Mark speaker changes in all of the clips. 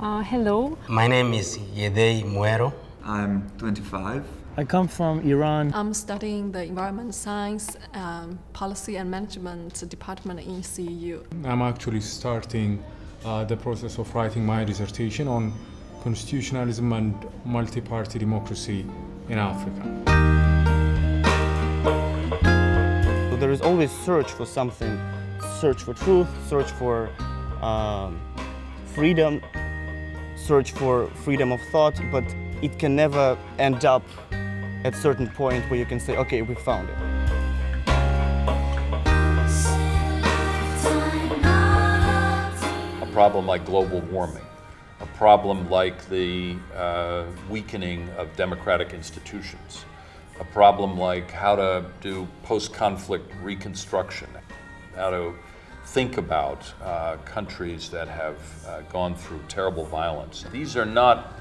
Speaker 1: Hello.
Speaker 2: My name is Yedei Muero.
Speaker 3: I'm 25.
Speaker 1: I come from Iran.
Speaker 4: I'm studying the environment science, policy and management department in CEU.
Speaker 5: I'm actually starting the process of writing my dissertation on constitutionalism and multi-party democracy in Africa.
Speaker 6: So there is always search for something, search for truth, search for freedom, search for freedom of thought, but it can never end up at a certain point where you can say, okay, we found it.
Speaker 7: A problem like global warming, a problem like the weakening of democratic institutions, a problem like how to do post-conflict reconstruction, how to think about countries that have gone through terrible violence. These are not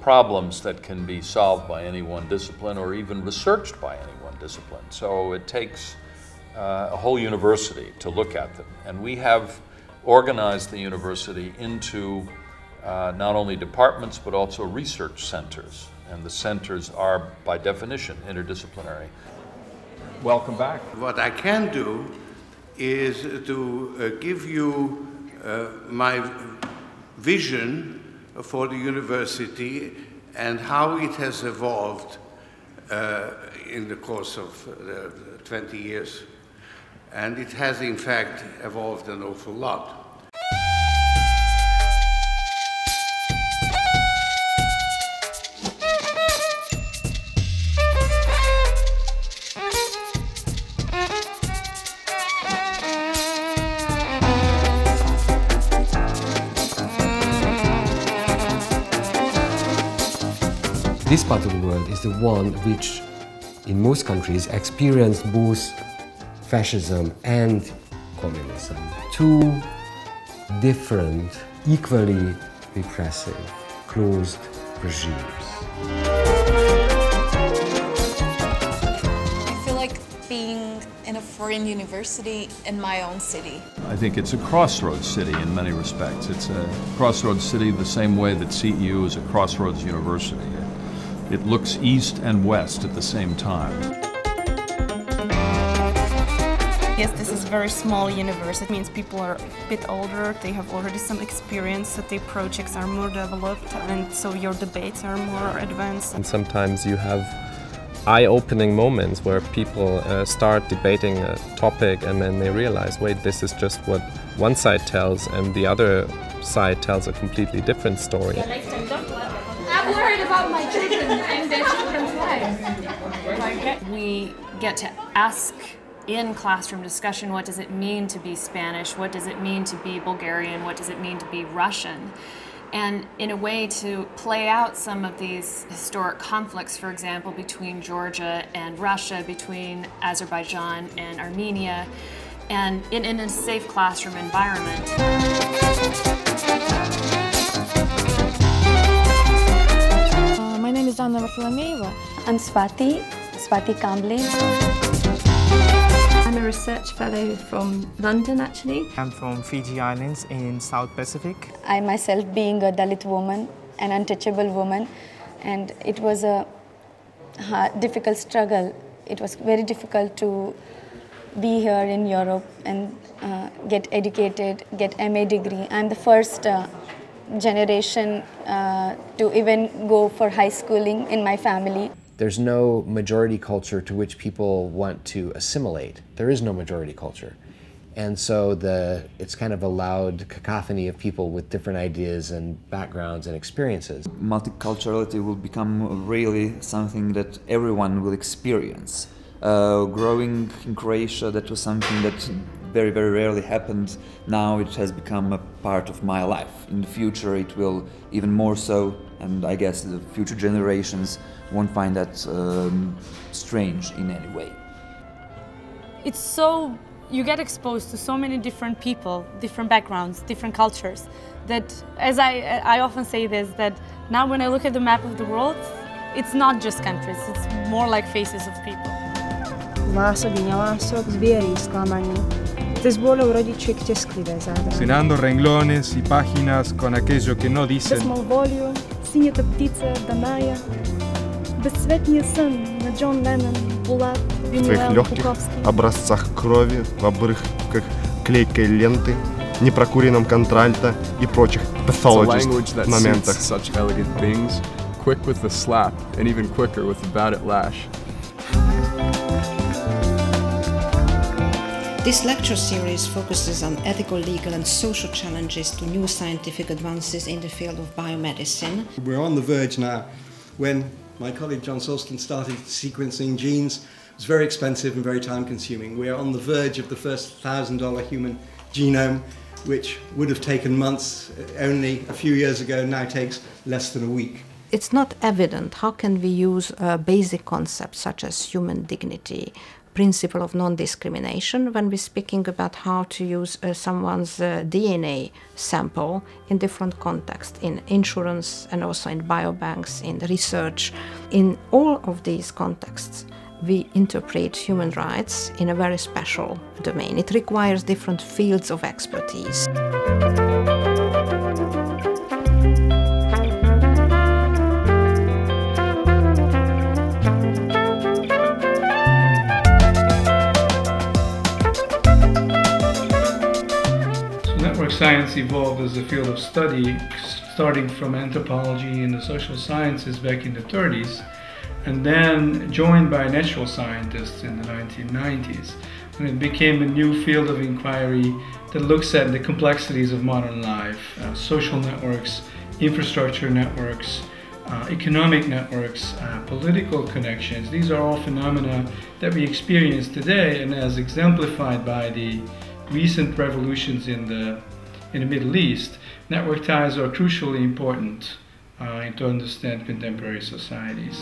Speaker 7: problems that can be solved by any one discipline or even researched by any one discipline. So it takes a whole university to look at them. And we have organized the university into not only departments but also research centers. And the centers are, by definition, interdisciplinary.
Speaker 5: Welcome back.
Speaker 8: What I can do is to give you my vision for the university and how it has evolved in the course of 20 years. And it has, in fact, evolved an awful lot.
Speaker 9: This part of the world is the one which, in most countries, experienced both fascism and communism. Two different, equally repressive, closed regimes.
Speaker 10: I feel like being in a foreign university in my own city.
Speaker 7: I think it's a crossroads city in many respects. It's a crossroads city the same way that CEU is a crossroads university. It looks east and west at the same time.
Speaker 11: Yes, this is a very small university. It means people are a bit older, they have already some experience, so their projects are more developed, and so your debates are more advanced.
Speaker 12: And sometimes you have eye-opening moments where people start debating a topic and then they realize, wait, this is just what one side tells and the other side tells a completely different story.
Speaker 13: I'm worried about my children and their children's lives.
Speaker 14: We get to ask in classroom discussion, what does it mean to be Spanish? What does it mean to be Bulgarian? What does it mean to be Russian? And in a way to play out some of these historic conflicts, for example, between Georgia and Russia, between Azerbaijan and Armenia, and in a safe classroom environment.
Speaker 15: My name is Anna Varfolomeeva.
Speaker 16: I'm Swati Kamble.
Speaker 17: I'm a research fellow from London, actually.
Speaker 18: I'm from Fiji Islands in South Pacific.
Speaker 16: I myself being a Dalit woman, an untouchable woman, and it was a difficult struggle. It was very difficult to be here in Europe and get educated, get MA degree. I'm the first generation to even go for high schooling in my family.
Speaker 19: There's no majority culture to which people want to assimilate. There is no majority culture. And so it's kind of a loud cacophony of people with different ideas and backgrounds and experiences.
Speaker 3: Multiculturality will become really something that everyone will experience. Growing in Croatia, that was something that very, very rarely happened. Now it has become a part of my life. In the future it will even more so, and I guess the future generations won't find that strange in any way.
Speaker 11: It's so, you get exposed to so many different people, different backgrounds, different cultures, that, as I often say this, that now when I look at the map of the world, it's not just countries, it's more like faces of people.
Speaker 15: Vászogin, nyalások, zbierni, sklamani. te svuolo rodiček tisklivé záda.
Speaker 20: Llenando renglones y páginas con aquello que no dicen.
Speaker 15: Без малволю, синята птица Даная, бесцветния сън на Джон Леннон, Булат,
Speaker 21: В твоих легких образцах крови, в обрывках клейкой ленты, непрокуренном контральто и прочих pathologist моментах.
Speaker 22: Such elegant things, quick with the slap, and even quicker with the batted lash.
Speaker 23: This lecture series focuses on ethical, legal and social challenges to new scientific advances in the field of biomedicine.
Speaker 24: We're on the verge now. When my colleague John Sulston started sequencing genes, it was very expensive and very time consuming. We are on the verge of the first $1,000 human genome, which would have taken months only a few years ago, now takes less than a week.
Speaker 23: It's not evident how can we use basic concepts such as human dignity, principle of non-discrimination when we're speaking about how to use someone's DNA sample in different contexts, in insurance and also in biobanks, in research. In all of these contexts, we interpret human rights in a very special domain. It requires different fields of expertise.
Speaker 25: Network science evolved as a field of study, starting from anthropology and the social sciences back in the 30s, and then joined by natural scientists in the 1990s. And it became a new field of inquiry that looks at the complexities of modern life, social networks, infrastructure networks, economic networks, political connections. These are all phenomena that we experience today, and as exemplified by the recent revolutions in the Middle East, network ties are crucially important to understand contemporary societies.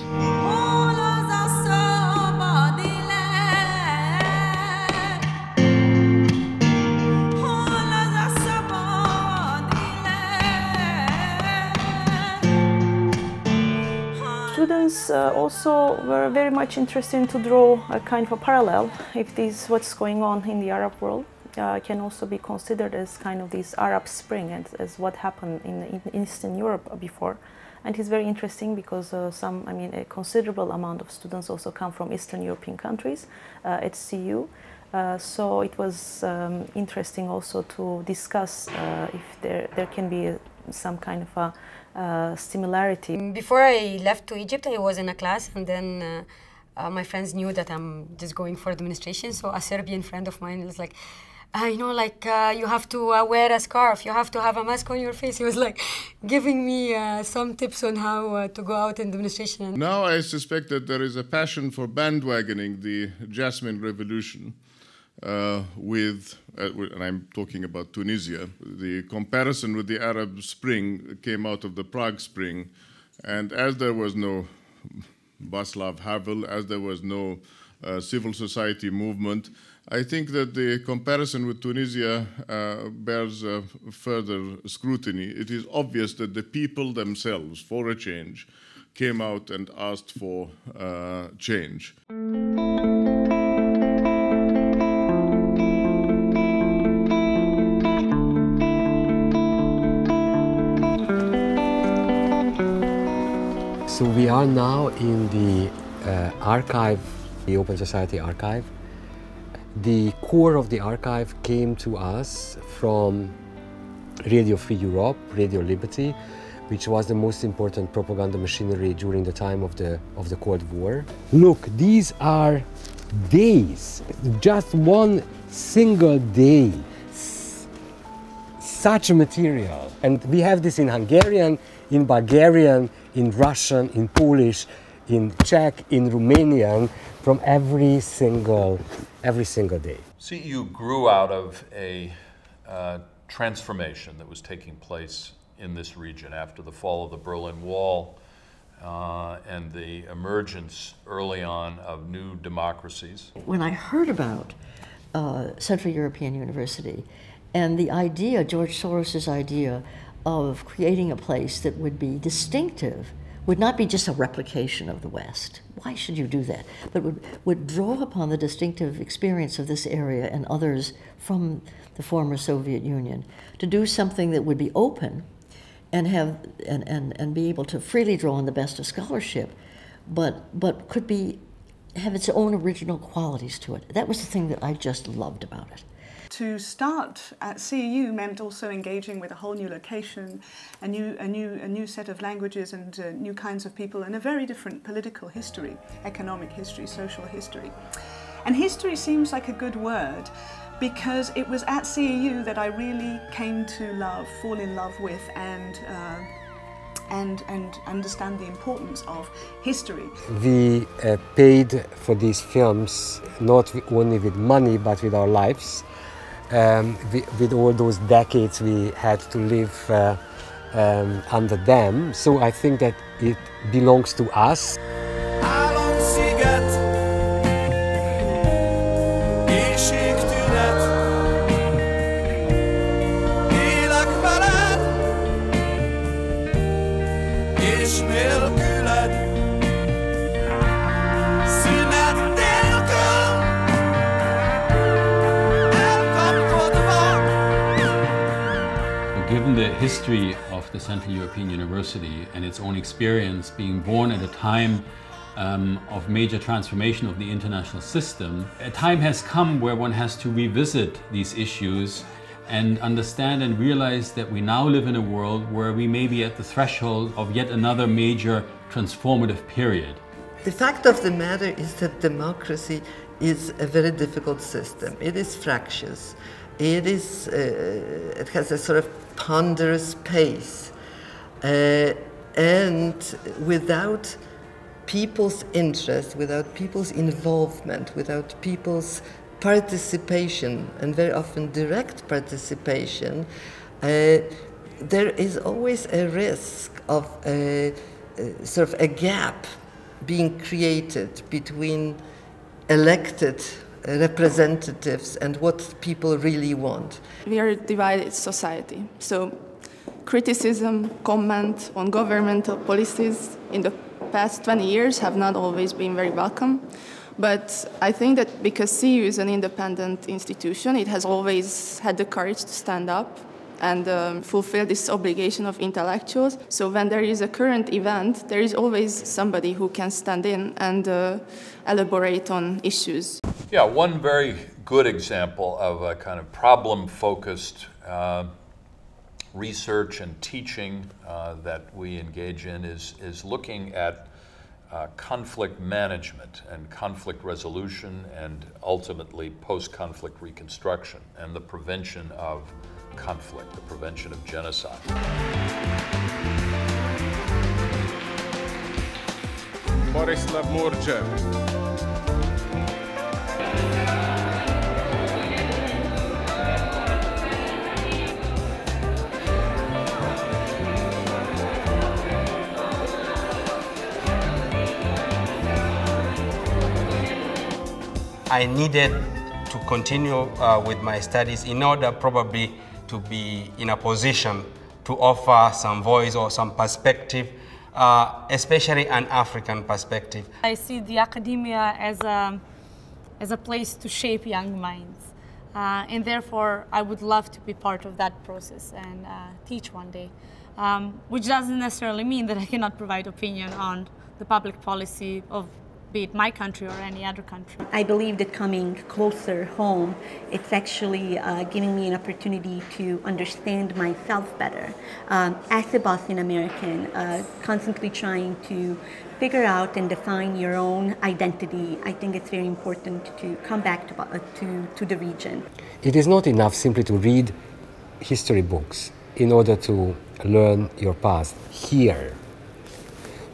Speaker 15: Students also were very much interested to draw a kind of a parallel if this what's going on in the Arab world. Can also be considered as kind of this Arab Spring and as what happened in Eastern Europe before. And it's very interesting because a considerable amount of students also come from Eastern European countries at CEU. So it was interesting also to discuss if there can be some kind of a similarity.
Speaker 26: Before I left to Egypt, I was in a class, and then my friends knew that I'm just going for administration. So a Serbian friend of mine was like, you have to wear a scarf, you have to have a mask on your face. He was like giving me some tips on how to go out in the administration.
Speaker 27: Now I suspect that there is a passion for bandwagoning the Jasmine Revolution and I'm talking about Tunisia. The comparison with the Arab Spring came out of the Prague Spring, and as there was no Václav Havel, as there was no civil society movement, I think that the comparison with Tunisia bears further scrutiny. It is obvious that the people themselves, for a change, came out and asked for change.
Speaker 9: So we are now in the archive, the Open Society Archive. The core of the archive came to us from Radio Free Europe, Radio Liberty, which was the most important propaganda machinery during the time of the Cold War. Look, these are days, just one single day, such a material. And we have this in Hungarian, in Bulgarian, in Russian, in Polish, in Czech, in Romanian, from every single day.
Speaker 7: CEU grew out of a transformation that was taking place in this region after the fall of the Berlin Wall and the emergence early on of new democracies.
Speaker 28: When I heard about Central European University and the idea, George Soros's idea, of creating a place that would be distinctive would not be just a replication of the West. Why should you do that? But would draw upon the distinctive experience of this area and others from the former Soviet Union to do something that would be open and have and be able to freely draw on the best of scholarship, but could have its own original qualities to it. That was the thing that I just loved about it.
Speaker 1: To start at CEU meant also engaging with a whole new location, a new set of languages and new kinds of people, and a very different political history, economic history, social history. And history seems like a good word, because it was at CEU that I really came to fall in love with and understand the importance of history.
Speaker 9: We paid for these films not only with money but with our lives. With all those decades we had to live under them. So I think that it belongs to us.
Speaker 2: Given the history of the Central European University and its own experience being born at a time of major transformation of the international system, a time has come where one has to revisit these issues and understand and realize that we now live in a world where we may be at the threshold of yet another major transformative period.
Speaker 4: The fact of the matter is that democracy is a very difficult system. It is fractious. It has a sort of ponderous pace, and without people's interest, without people's involvement, without people's participation, and very often direct participation, there is always a risk of sort of a gap being created between elected representatives and what people really want.
Speaker 17: We are a divided society, so criticism, comment on governmental policies in the past 20 years have not always been very welcome. But I think that because CEU is an independent institution, it has always had the courage to stand up and fulfill this obligation of intellectuals. So when there is a current event, there is always somebody who can stand in and elaborate on issues.
Speaker 7: Yeah, one very good example of a kind of problem-focused research and teaching that we engage in is looking at conflict management and conflict resolution and ultimately post-conflict reconstruction and the prevention of conflict, the prevention of genocide.
Speaker 21: Borislav Murjev.
Speaker 5: I needed to continue with my studies in order probably to be in a position to offer some voice or some perspective, especially an African perspective.
Speaker 11: I see the academia as a place to shape young minds. And therefore, I would love to be part of that process and teach one day, which doesn't necessarily mean that I cannot provide opinion on the public policy of be it my country or any other country.
Speaker 6: I believe that coming closer home, it's actually giving me an opportunity to understand myself better. As a Bosnian American, constantly trying to figure out and define your own identity, I think it's very important to come back to the region.
Speaker 9: It is not enough simply to read history books in order to learn your past here,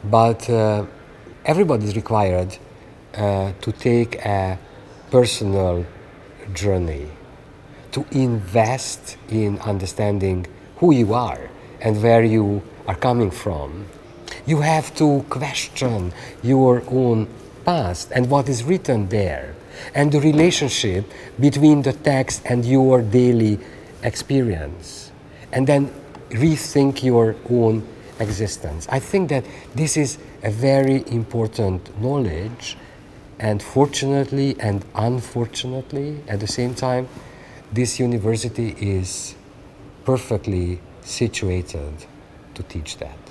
Speaker 9: but everybody is required to take a personal journey, to invest in understanding who you are and where you are coming from. You have to question your own past and what is written there, and the relationship between the text and your daily experience, and then rethink your own existence. I think that this is a very important knowledge, and fortunately and unfortunately at the same time, this university is perfectly situated to teach that.